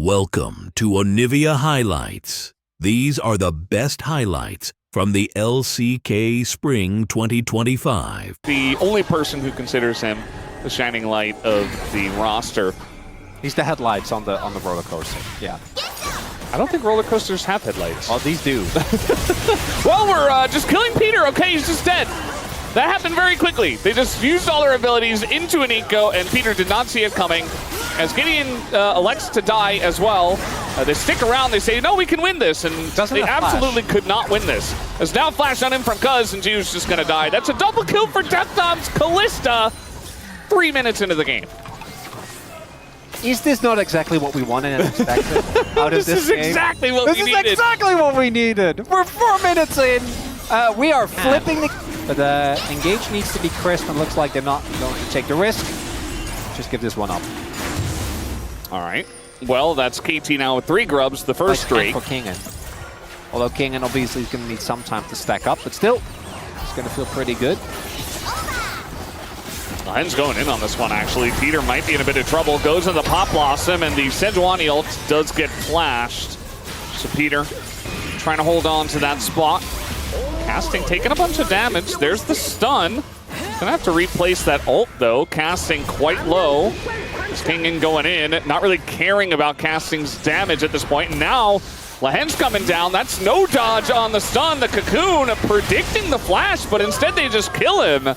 Welcome to Onivia Highlights. These are the best highlights from the LCK Spring 2025. The only person who considers him the shining light of the roster. He's the headlights on the roller coaster. Yeah. I don't think roller coasters have headlights. Oh, these do. Well, we're just killing Peter. Okay, he's just dead. That happened very quickly. They just used all their abilities into an eco, and Peter did not see it coming. As Gideon elects to die as well, they stick around. They say, no, we can win this. And they absolutely could not win this. There's now flash on him from Cuz, and Jiu's just going to die. That's a double kill for Deathdom's Callista 3 minutes into the game. Is this not exactly what we wanted and expected out of this game? Exactly what we needed. This is exactly what we needed. We're 4 minutes in. We are flipping the... But Engage needs to be crisp, and looks like they're not going to take the risk. Just give this one up. All right. Well, that's KT now with 3 grubs, the first 3. For Kingen. Although Kingen obviously is going to need some time to stack up, but still, it's going to feel pretty good. Line's going in on this one, actually. Peter might be in a bit of trouble. Goes in the Pop Blossom, and the Sejuani ult does get flashed. So Peter trying to hold on to that spot. Casting taking a bunch of damage. There's the stun. Gonna have to replace that ult, though. Casting quite low. Kingen going in, not really caring about Casting's damage at this point. And now, Lahen's coming down. That's no dodge on the stun. The Cocoon predicting the flash, but instead they just kill him.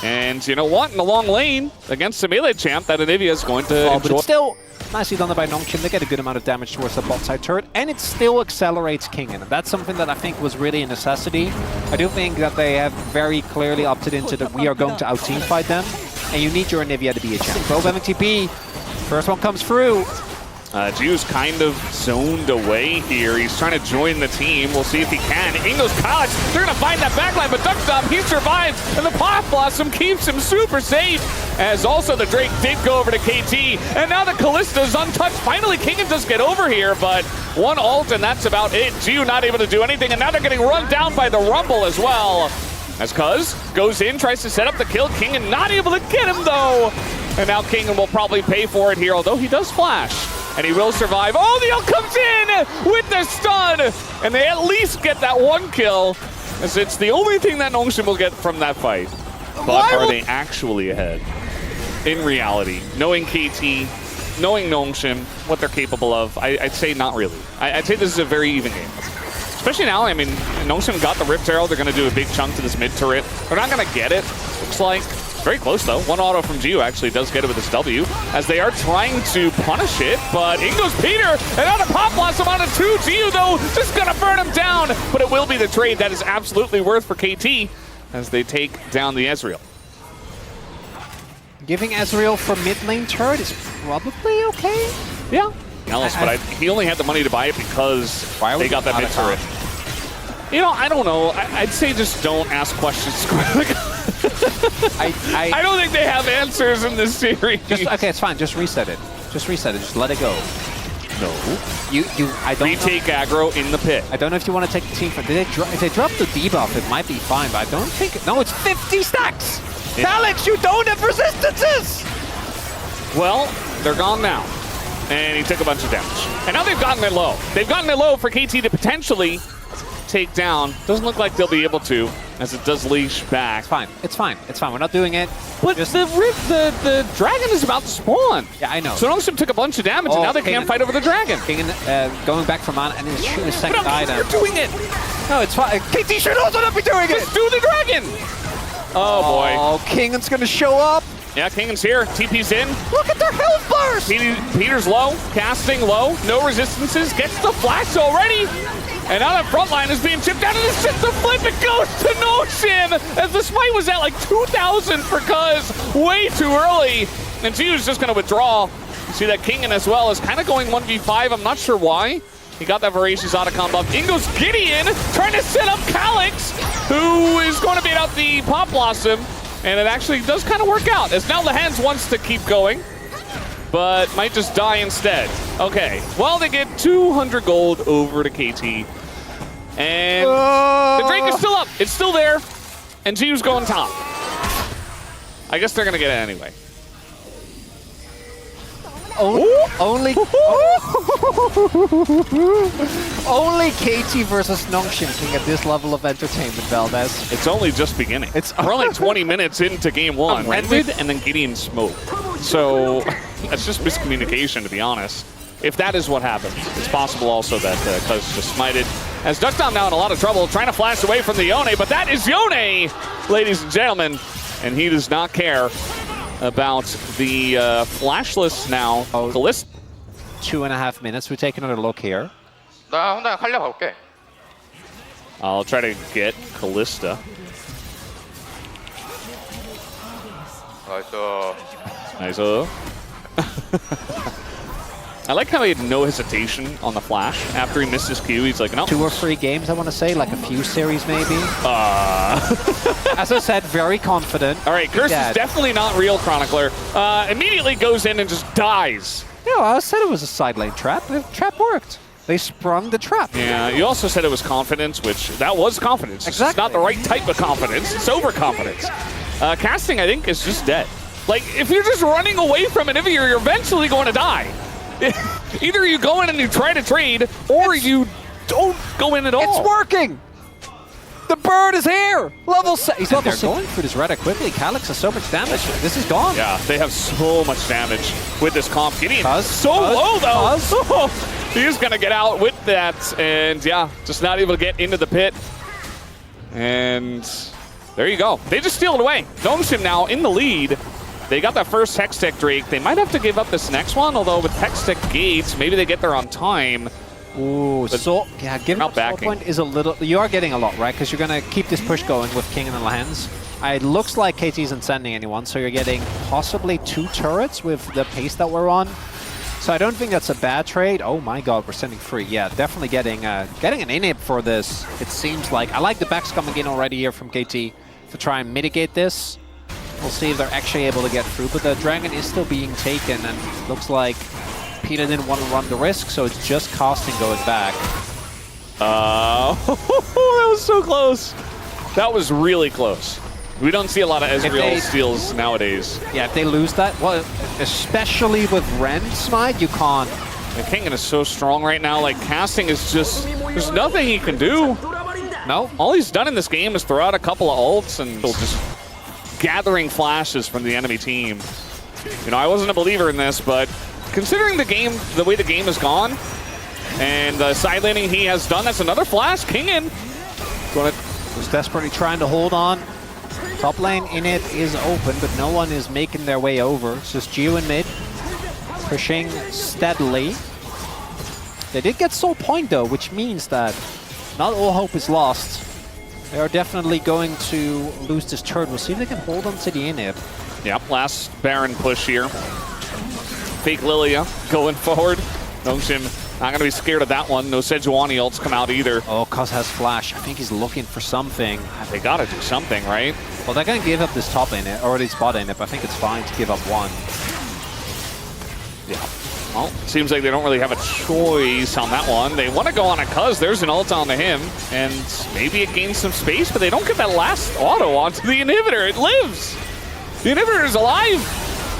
And you know what? In the long lane, against the melee champ, that Onivia is going to enjoy. But it's still nicely done by Nongshim. They get a good amount of damage towards the bot side turret, and it still accelerates Kingen. And that's something that I think was really a necessity. I do think that they have very clearly opted into that we are going to out-teamfight them, and you need your Onivia to be a champ. Both MTP, first one comes through. Jiu's kind of zoned away here. He's trying to join the team. We'll see if he can. In goes College. They're going to find that backline, but Duckstop, he survives, and the Pop Blossom keeps him super safe. As also the Drake did go over to KT, and now the Callista's untouched. Finally, Kingen does get over here, but one ult, and that's about it. Jiu not able to do anything, and now they're getting run down by the Rumble as well. As Cuz goes in, tries to set up the kill. Kingen not able to get him, though. And now Kingen will probably pay for it here, although he does flash. And he will survive. Oh, the ult comes in with the stun! And they at least get that 1 kill, as it's the only thing that Nongshim will get from that fight. But are they actually ahead? In reality, knowing KT, knowing Nongshim, what they're capable of, I'd say not really. I'd say this is a very even game. Especially now, I mean, Nongshim got the Rift Arrow. They're going to do a big chunk to this mid turret. They're not going to get it, looks like. Very close, though. One auto from Jiu actually does get it with his W, as they are trying to punish it, but in goes Peter, and now the Pop Blossom on a 2. Jiu, though, just going to burn him down, but it will be the trade that is absolutely worth for KT, as they take down the Ezreal. Giving Ezreal for mid lane turret is probably okay. Yeah. Alice, but he only had the money to buy it because they got that mid turret. You know, I don't know. I'd say just don't ask questions. I don't think they have answers in this series. Okay, it's fine. Just reset it. Just reset it. Just let it go. No. I don't retake aggro in the pit. I don't know if you want to take the team for. If they drop the debuff, it might be fine, but I don't think. No, it's 50 stacks. Yeah. Alex, you don't have resistances. Well, they're gone now. And he took a bunch of damage. And now they've gotten it low. They've gotten it low for KT to potentially take down. Doesn't look like they'll be able to, as it does leash back. It's fine. It's fine. It's fine. We're not doing it. But the dragon is about to spawn. Yeah, I know. So Nongshim took a bunch of damage, and now they can't fight over the dragon. Kingen going back from mana and then shooting a second item. You're doing it. No, it's fine. KT should also not be doing it. Just do the dragon. Oh, boy. Oh, Kingen's going to show up. Yeah, Kingen's here. TP's in. Look at their health bars. Peter's low. Casting low. No resistances. Gets the flash already. And now that front line is being chipped down, and it's just a flip. It goes to Nongshim, as the smite was at like 2,000 for Cuz way too early. And Jiu's just going to withdraw. You see that Kingen as well is kind of going 1v5. I'm not sure why. He got that Voracious Autocom buff. In goes Gideon, trying to set up Calyx, who is going to beat out the Pop Blossom. And it actually does kind of work out, as now Lahens wants to keep going, but might just die instead. Okay, well, they get 200 gold over to KT. And the Drake is still up. It's still there. And Jiu's going top. I guess they're going to get it anyway. Only KT versus Nongshim can get this level of entertainment, Valdez. It's only just beginning. We're only 20 minutes into game one. Rented and then Gideon smoked. So that's just miscommunication, to be honest. If that is what happened, it's possible also that Cuz just smited. As Duckdown now in a lot of trouble, trying to flash away from the Yone, but that is Yone, ladies and gentlemen. And he does not care about the flashless now. Kalista. 2.5 minutes. We take another look here. 나 혼자 하려고 볼게. I'll try to get Kalista. 나이스. Nice. I like how he had no hesitation on the flash. After he missed his Q, he's like, no. 2 or 3 games, I want to say, like a few series maybe. As I said, very confident. All right, Curse is definitely not real, Chronicler. Immediately goes in and just dies. No, I said it was a side lane trap. The trap worked. They sprung the trap. Yeah, you also said it was confidence, which that was confidence. Exactly. It's not the right type of confidence. It's overconfidence. Casting, I think, is just dead. Like, if you're just running away from an Onivia, you're eventually going to die. Either you go in and you try to trade, or you don't go in at all. It's working! The bird is here! Level 6. He's level 6. They're going through this Retta quickly. Calyx has so much damage. This is gone. Yeah, they have so much damage with this comp. Gideon so low, though. He's going to get out with that. And, yeah, just not able to get into the pit. And there you go. They just steal it away. Nongshim now in the lead. They got that first Hextech Drake. They might have to give up this next one, although with Hextech Gates, maybe they get there on time. Ooh, so yeah, giving up Soul Point is a little. You are getting a lot, right? Because you're going to keep this push going with King and the Lands. It looks like KT isn't sending anyone, so you're getting possibly 2 turrets with the pace that we're on. So I don't think that's a bad trade. Oh my God, we're sending 3. Yeah, definitely getting an inhib for this. It seems like I like the backs coming in already here from KT to try and mitigate this. We'll see if they're actually able to get through, but the dragon is still being taken, and looks like Peter didn't want to run the risk, so it's just casting going back. That was so close. That was really close. We don't see a lot of Ezreal steals nowadays. Yeah, if they lose that, well, especially with Ren Smite, you can't. The King is so strong right now, like casting is just, there's nothing he can do. No. All he's done in this game is throw out a couple of ults and just gathering flashes from the enemy team. You know, I wasn't a believer in this, but considering the game, the way the game has gone, and the side laning he has done, that's another flash. King in. Was desperately trying to hold on. Top lane in it is open, but no one is making their way over. It's just Geo in mid, pushing steadily. They did get Soul Point though, which means that not all hope is lost. They are definitely going to lose this turn. We'll see if they can hold on to the inhib. Yep, last Baron push here. Fake Lilia going forward. Nongshim not going to be scared of that one. No Sejuani ults come out either. Oh, Cuz has flash. I think he's looking for something. They got to do something, right? Well, they're going to give up this top inhib, or this bot inhib. I think it's fine to give up one. Yeah. Well, seems like they don't really have a choice on that one. They want to go on a Cuz. There's an ult onto him, and maybe it gains some space, but they don't get that last auto onto the inhibitor. It lives. The inhibitor is alive.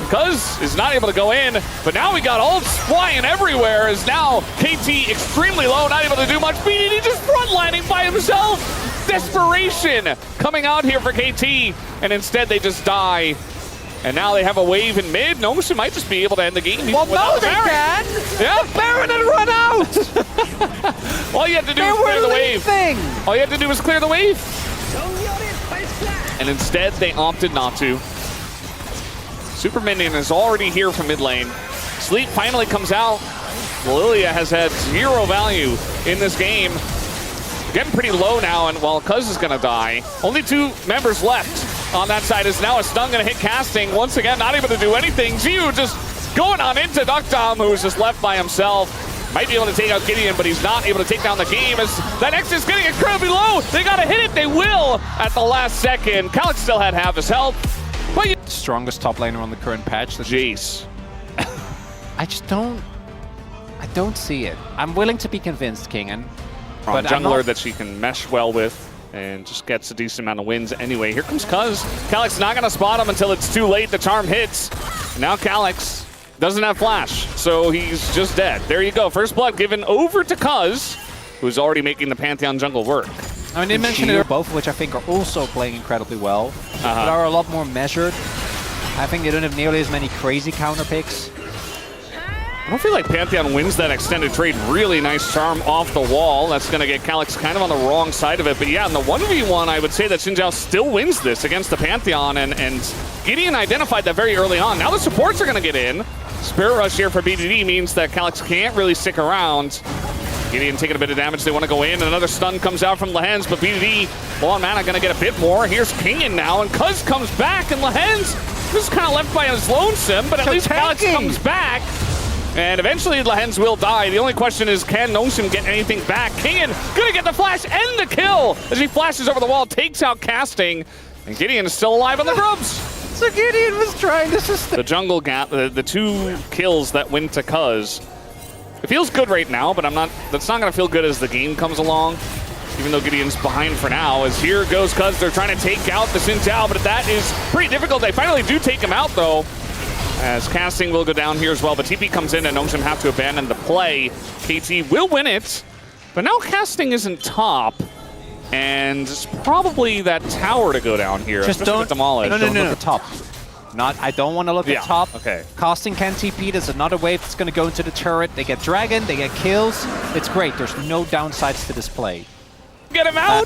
Cuz is not able to go in, but now we got ults flying everywhere. As now KT extremely low, not able to do much. BDD just frontlining by himself. Desperation coming out here for KT, and instead they just die. And now they have a wave in mid. Nongshim might just be able to end the game. Well, no, they can! Yeah. The Baron had run out! All you had to do was clear the wave. All you had to do was clear the wave. And instead, they opted not to. Super Minion is already here from mid lane. Sleep finally comes out. Lilia has had 0 value in this game. Getting pretty low now, and while Cuz is going to die, only 2 members left. On that side is now a stun going to hit casting. Once again, not able to do anything. Ziyu just going on into Duckdom, who is just left by himself. Might be able to take out Gideon, but he's not able to take down the game as that X is getting incredibly low. They got to hit it. They will at the last second. Calyx still had half his health. But strongest top laner on the current patch. Jace. I just don't... I don't see it. I'm willing to be convinced, Kingen. But jungler that she can mesh well with. And just gets a decent amount of wins anyway. Here comes Cuz. Calyx not going to spot him until it's too late. The charm hits. And now Calyx doesn't have flash. so he's just dead. There you go. First blood given over to Cuz, who's already making the Pantheon jungle work. I mean, they mentioned it, both of which I think are also playing incredibly well, but are a lot more measured. I think they don't have nearly as many crazy counter picks. I don't feel like Pantheon wins that extended trade. Really nice charm off the wall. That's going to get Calyx kind of on the wrong side of it. But yeah, in the 1v1, I would say that Xin Zhao still wins this against the Pantheon. And Gideon identified that very early on. Now the supports are going to get in. Spirit Rush here for BDD means that Calyx can't really stick around. Gideon taking a bit of damage. They want to go in. Another stun comes out from Lehens, but BDD, low on mana, going to get a bit more. Here's Kingen now, and Cuz comes back, and Lehens just kind of left by his lonesome, but at least Calyx comes back. And eventually Lehens will die. The only question is, can Notion get anything back? Kingen gonna get the flash and the kill as he flashes over the wall, takes out casting, and Gideon is still alive on the grubs. So Gideon was trying to sustain. The jungle gap, the 2 kills that went to Cuz. It feels good right now, but that's not gonna feel good as the game comes along. Even though Gideon's behind for now, as here goes Cuz. They're trying to take out the Xin Zhao, but that is pretty difficult. They finally do take him out though, as casting will go down here as well, but TP comes in and Notion have to abandon the play. KT will win it, but now casting isn't top, and it's probably that tower to go down here. Just don't demolish. No, look at top. I don't want to look at top. Okay. Casting can TP. There's another wave that's going to go into the turret. They get dragon, they get kills. It's great. There's no downsides to this play. Get him out!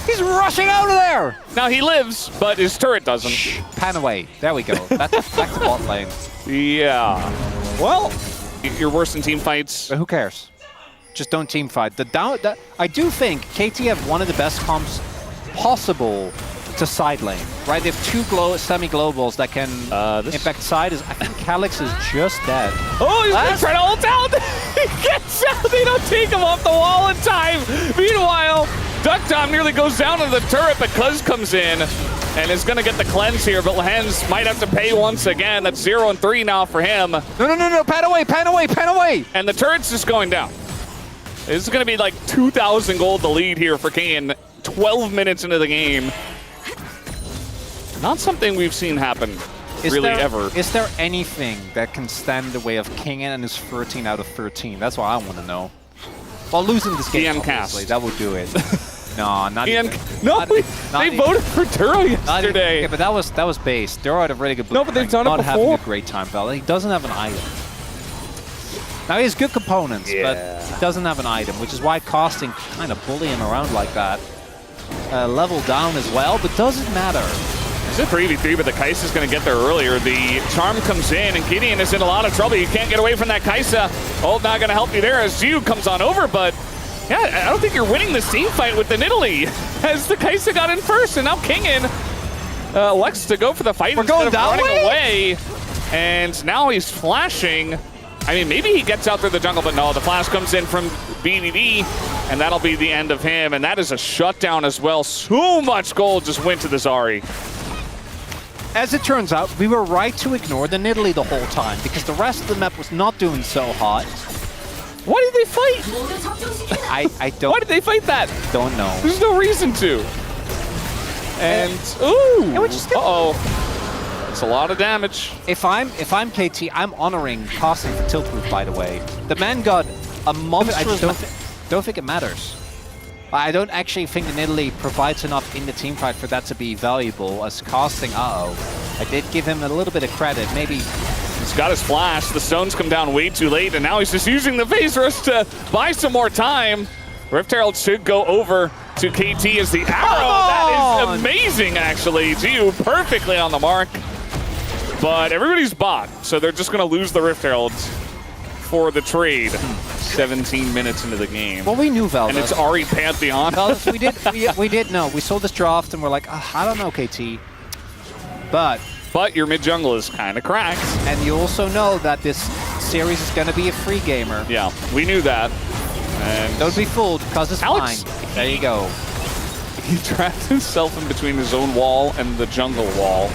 He's rushing out of there! Now he lives, but his turret doesn't. Pan away. There we go. That's back to bot lane. Yeah. Well, you're worse in team fights. But who cares? Just don't team fight. I do think KT have one of the best comps possible to side lane, right? They have 2 semi-globals that can impact side. I think Calyx is just dead. Oh, he's gonna try to ult out! He gets out! They don't take him off the wall in time! Meanwhile, Duck Tom nearly goes down to the turret, but Cuz comes in and is gonna get the cleanse here, but Lehens might have to pay once again. That's 0 and 3 now for him. No, pan away, pan away, pan away! And the turret's just going down. This is gonna be like 2,000 gold the lead here for Kingen, 12 minutes into the game. Not something we've seen happen ever. Is there anything that can stand in the way of Kingen and his 13 out of 13? That's what I want to know. Well, losing this game, obviously, that would do it. No, not even. No, they voted for Duro yesterday. Okay, but that was base. Duro had a really good. No, but they've done it before. Not having a great time, Val. He doesn't have an item. Now he has good components, but he doesn't have an item, which is why casting kind of bully him around like that. Level down as well, but doesn't matter. It's a 3v3, but the Kaisa is going to get there earlier. The charm comes in, and Gideon is in a lot of trouble. You can't get away from that Kaisa. Ult not going to help you there as Zhu comes on over, but yeah, I don't think you're winning this team fight with the Nidalee, as the Kaisa got in first, and now Kingen elects to go for the fight instead of running away. And now he's flashing. I mean, maybe he gets out through the jungle, but no, the flash comes in from BDD, and that'll be the end of him. And that is a shutdown as well. So much gold just went to the Zari. As it turns out, we were right to ignore the Nidalee the whole time, because the rest of the map was not doing so hot. Why did they fight? I don't. Why did they fight that? Don't know. There's no reason to. And ooh, it's a lot of damage. If I'm KT, I'm honoring casting for tilt roof. By the way, the man got a monstrous. I don't think it matters. I don't actually think the Nidalee provides enough in the team fight for that to be valuable as casting. I did give him a little bit of credit. Maybe he's got his flash. The stones come down way too late, and now he's just using the phase rush to buy some more time. Rift Herald should go over to KT as the arrow. That is amazing, actually. Gio perfectly on the mark. But everybody's bot, so they're just going to lose the Rift Heralds for the trade. 17 minutes into the game. Well, we knew Valdas. And it's Ahri Pantheon. Valdas, we did know. We saw this draft and we're like, I don't know, KT. But your mid jungle is kind of cracked. And you also know that this series is going to be a free gamer. Yeah, we knew that. And don't be fooled, because it's Alex, fine. There you go. He trapped himself in between his own wall and the jungle wall.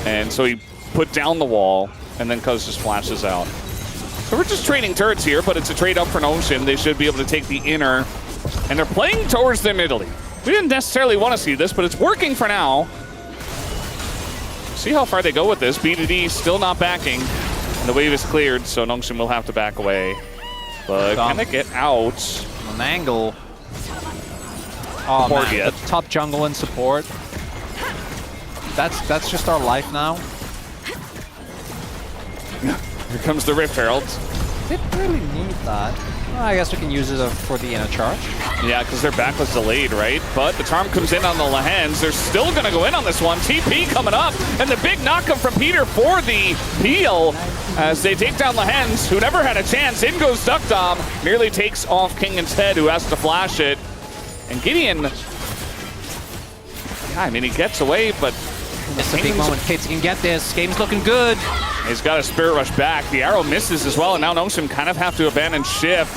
And so he put down the wall, and then Cuz just flashes out. So we're just trading turrets here, but it's a trade up for Notion. They should be able to take the inner, and they're playing towards their Nidalee. We didn't necessarily want to see this, but it's working for now. See how far they go with this. BDD still not backing. The wave is cleared, so Nongshim will have to back away. But can they get out? On an angle. Oh man, the top jungle and support. That's just our life now. Here comes the Rift Herald. Didn't really need that. Well, I guess we can use it for the inner charge. Yeah, because their back was delayed, right? But the charm comes in on the Lahens. They're still going to go in on this one. TP coming up, and the big knockup from Peter for the peel as they take down Lahens, who never had a chance. In goes Duckdom, nearly takes off Kingan's head, who has to flash it. And Gideon, yeah, I mean, he gets away, but it's a big moment. Kids can get this. Game's looking good. He's got a Spirit Rush back. The arrow misses as well, and now Nongshim kind of have to abandon shift,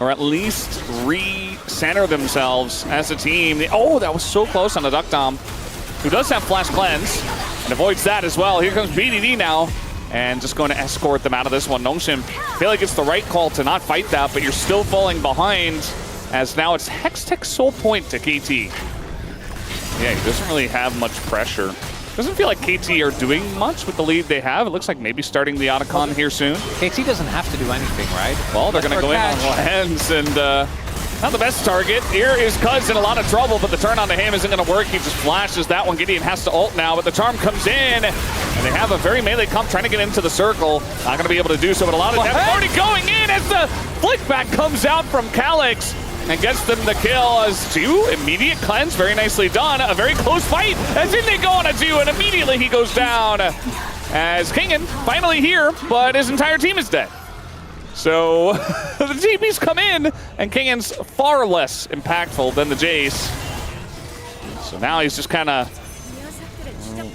or at least re-center themselves as a team. Oh, that was so close on the Duckdom, who does have Flash Cleanse, and avoids that as well. Here comes BDD now, and just going to escort them out of this one. Nongshim feel like it's the right call to not fight that, but you're still falling behind, as now it's Hextech Soul Point to KT. Yeah, he doesn't really have much pressure. Doesn't feel like KT are doing much with the lead they have. It looks like maybe starting the Otacon here soon. KT doesn't have to do anything, right? Well, they're going to go in on Lahens, and not the best target. Here is Cuz in a lot of trouble, but the turn on to him isn't going to work. He just flashes that one. Gideon has to ult now, but the charm comes in, and they have a very melee comp trying to get into the circle. Not going to be able to do so, but a lot of damage already going in as the flick back comes out from Calyx and gets them the kill as 2 immediate cleanse. Very nicely done. A very close fight as in they go on a 2, and immediately he goes down as Kingan finally here, but his entire team is dead. So the TPs come in, and Kingan's far less impactful than the Jace. So now he's just kind of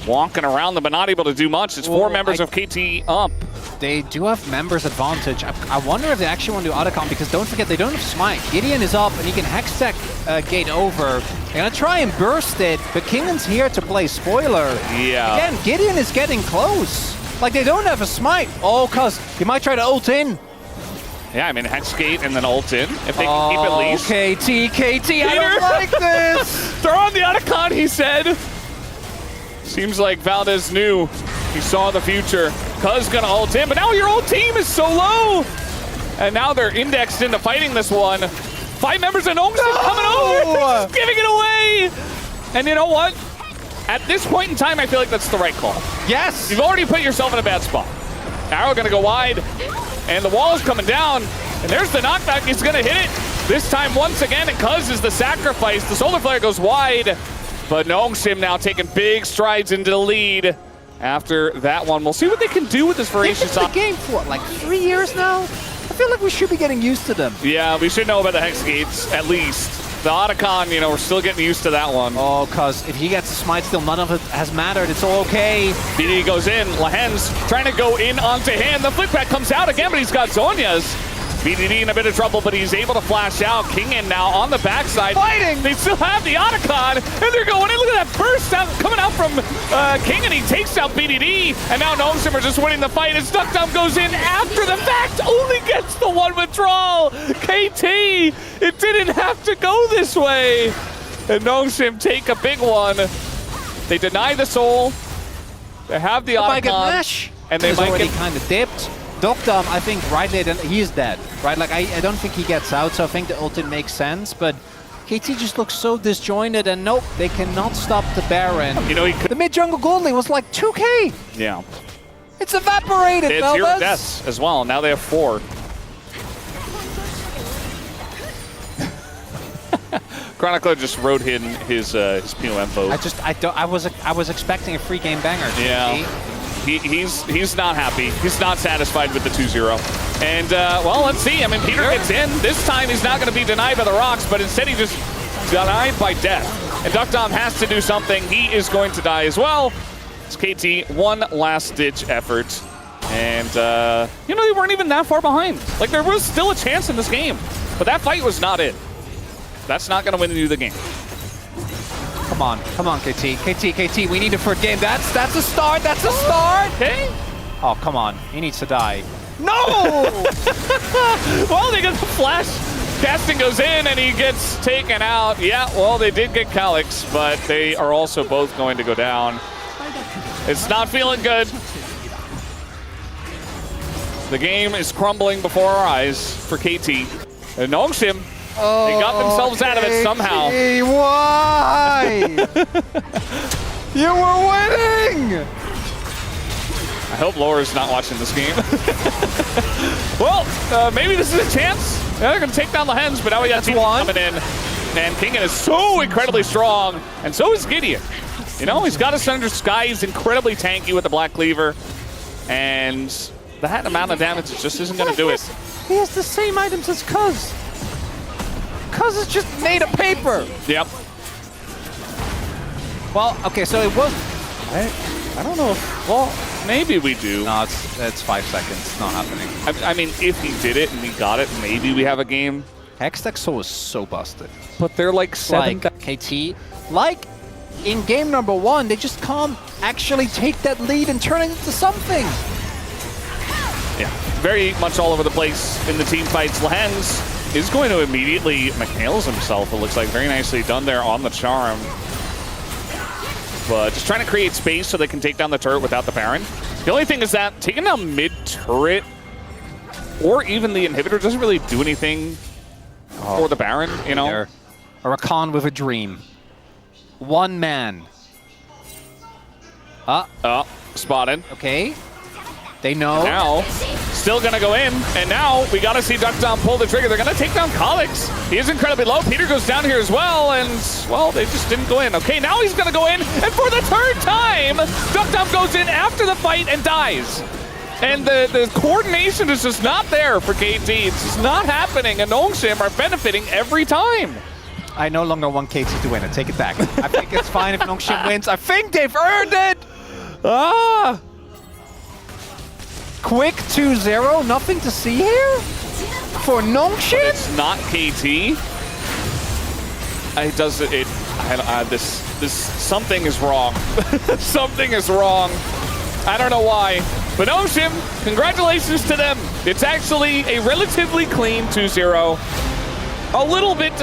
walking around them, but not able to do much. It's 4 members of KT up. They do have members advantage. I wonder if they actually want to do Otacon, because don't forget, they don't have Smite. Gideon is up, and he can Hextech gate over. They're going to try and burst it, but Kingan's here to play spoiler. Yeah. Again, Gideon is getting close. Like, they don't have a Smite. Oh, cuz he might try to ult in. Yeah, I mean, Hex gate and then ult in, if they can keep at least. KT, I don't like this. Throw on the Otacon, he said. Seems like Valdez knew. He saw the future. Cuz gonna ult in, but now your whole team is so low. And now they're indexed into fighting this one. 5 members of Nongshim coming over, just giving it away. And you know what? At this point in time, I feel like that's the right call. Yes. You've already put yourself in a bad spot. Arrow gonna go wide, and the wall is coming down. And there's the knockback, he's gonna hit it. This time once again, and Cuz is the sacrifice. The Solar Flare goes wide, but Nongshim now taking big strides into the lead. After that one, we'll see what they can do with this voracious. They've been in the game for what, like 3 years now? I feel like we should be getting used to them. Yeah, we should know about the Hex Gates, at least. The Otacon, you know, we're still getting used to that one. Oh, cuz if he gets the Smite still, none of it has mattered. It's all okay. BD goes in. Lahens trying to go in onto him. The flip back comes out again, but he's got Zhonya's. BDD in a bit of trouble, but he's able to flash out. Kingan now on the backside. Fighting! They still have the Otacon, and they're going in. Look at that burst out, coming out from Kingan. He takes out BDD, and now Nongshim are just winning the fight. And Duckdom goes in after the fact, only gets the 1 withdrawal. KT, it didn't have to go this way. And Nongshim take a big one. They deny the soul. They have the Otacon, and they might already get kind of dipped. Duckdom, I think rightly, he is dead, right? Like, I don't think he gets out, so I think the ultimate makes sense, but KT just looks so disjointed, and nope, they cannot stop the Baron. You know, the mid-jungle gold lane was like 2K. Yeah. It's evaporated, It's 0 deaths as well. Now they have 4. Chronicler just wrote in his POM vote. I was expecting a free game banger. Yeah. He's not happy. He's not satisfied with the 2-0. And, well, let's see. I mean, Peter gets in. This time he's not going to be denied by the rocks, but instead he just denied by death. And Duckdom has to do something. He is going to die as well. It's KT, one last-ditch effort. And, you know, they weren't even that far behind. Like, there was still a chance in this game. But that fight was not it. That's not going to win you the game. Come on, KT, we need a third game. That's a start, Okay. Oh, come on, he needs to die. No! Well, they get the flash. Casting goes in, and he gets taken out. Yeah, well, they did get Calyx, but they are also both going to go down. It's not feeling good. The game is crumbling before our eyes for KT. And Nongshim, they got themselves out of it somehow. Why? You were winning! I hope Laura's not watching this game. Well, maybe this is a chance. They're going to take down the Hens, but now we got Team coming in. And Kingen is so incredibly strong, and so is Gideon. You know, he's got us under Sky. He's incredibly tanky with the Black Cleaver. And that amount of damage just isn't going to do it. He has the same items as Cuz. Cuz is just made of paper. Yep. Well, okay, so it was... I don't know if... Well, maybe we do. No, it's 5 seconds. It's not happening. I mean, if he did it and we got it, maybe we have a game. Hextech is so busted. But they're like 7... Like KT, like in game number 1, they just can't actually take that lead and turn it into something. Yeah, very much all over the place in the team fights. Lehens is going to immediately McNails himself, it looks like. Very nicely done there on the Charm. But just trying to create space so they can take down the turret without the Baron. The only thing is that taking down mid-turret or even the inhibitor doesn't really do anything for the Baron, you know? A Rakan with a dream. One man. Spotted. Okay. They know. Now, still gonna go in, and now we gotta see Duckdom pull the trigger. They're gonna take down Kalix. He is incredibly low. Peter goes down here as well, and, well, they just didn't go in. Okay, now he's gonna go in, and for the third time, Duckdom goes in after the fight and dies. And the coordination is just not there for KT. It's just not happening, and Nongshim are benefiting every time. I no longer want KT to win it. Take it back. I think it's fine if Nongshim wins. I think they've earned it! Quick 2-0, nothing to see here? For Nongshim? It's not KT. This something is wrong. Something is wrong. I don't know why. But Nongshim, congratulations to them. It's actually a relatively clean 2-0. A little bit